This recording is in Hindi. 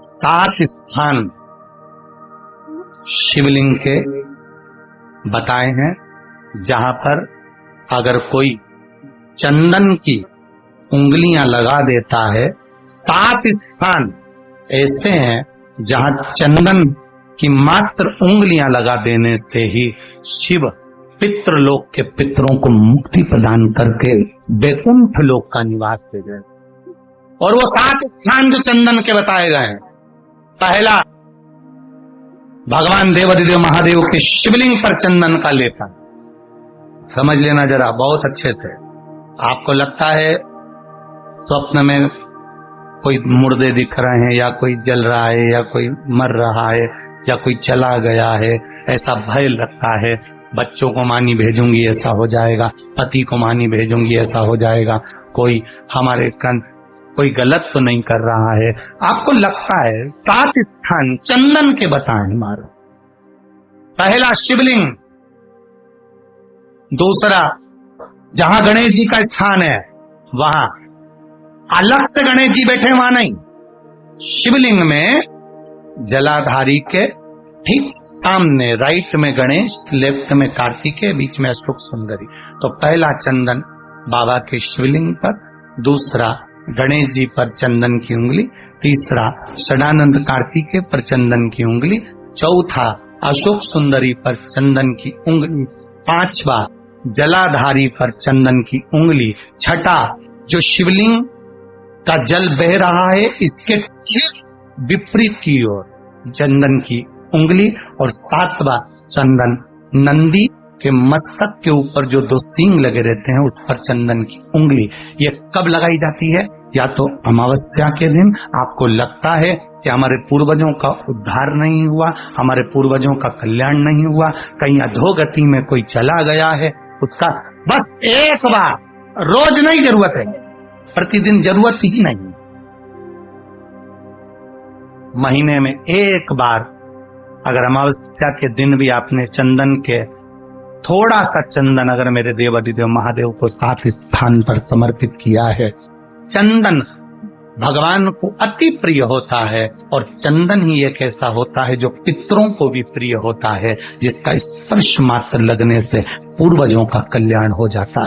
7 स्थान शिवलिंग के बताए हैं जहां पर अगर कोई चंदन की उंगलियां लगा देता है। 7 स्थान ऐसे हैं जहां चंदन की मात्र उंगलियां लगा देने से ही शिव पितृलोक के पितरों को मुक्ति प्रदान करके वैकुंठ लोक का निवास दे गए। और वो 7 स्थान जो चंदन के बताए गए हैं, पहला भगवान देवाधिदेव महादेव के शिवलिंग पर चंदन का लेपन। समझ लेना जरा बहुत अच्छे से। आपको लगता है स्वप्न में कोई मुर्दे दिख रहे हैं या कोई जल रहा है या कोई मर रहा है या कोई चला गया है, ऐसा भय लगता है। बच्चों को मानी भेजूंगी ऐसा हो जाएगा, पति को मानी भेजूंगी ऐसा हो जाएगा, कोई हमारे कोई गलत तो नहीं कर रहा है। आपको लगता है 7 स्थान चंदन के बताएं महाराज। पहला शिवलिंग, दूसरा जहां गणेश जी का स्थान है वहां अलग से गणेश जी बैठे, वहां नहीं। शिवलिंग में जलाधारी के ठीक सामने राइट में गणेश, लेफ्ट में कार्तिकेय, बीच में अशोक सुंदरी। तो पहला चंदन बाबा के शिवलिंग पर, दूसरा गणेश जी पर चंदन की उंगली, तीसरा षडानंद कार्तिकेय पर चंदन की उंगली, चौथा अशोक सुंदरी पर चंदन की उंगली, पांचवा जलाधारी पर चंदन की उंगली, छठा जो शिवलिंग का जल बह रहा है इसके ठीक विपरीत की ओर चंदन की उंगली, और 7वां चंदन नंदी के मस्तक के ऊपर जो 2 सींग लगे रहते हैं उस पर चंदन की उंगली। ये कब लगाई जाती है? या तो अमावस्या के दिन। आपको लगता है कि हमारे पूर्वजों का उद्धार नहीं हुआ, हमारे पूर्वजों का कल्याण नहीं हुआ, कहीं अधोगति में कोई चला गया है, उसका बस एक बार, रोज नहीं जरूरत है, प्रतिदिन जरूरत ही नहीं, महीने में एक बार अगर अमावस्या के दिन भी आपने चंदन के थोड़ा सा चंदन अगर मेरे देवाधिदेव महादेव को 7 स्थान पर समर्पित किया है। चंदन भगवान को अति प्रिय होता है और चंदन ही एक ऐसा होता है जो पितरों को भी प्रिय होता है, जिसका स्पर्श मात्र लगने से पूर्वजों का कल्याण हो जाता है।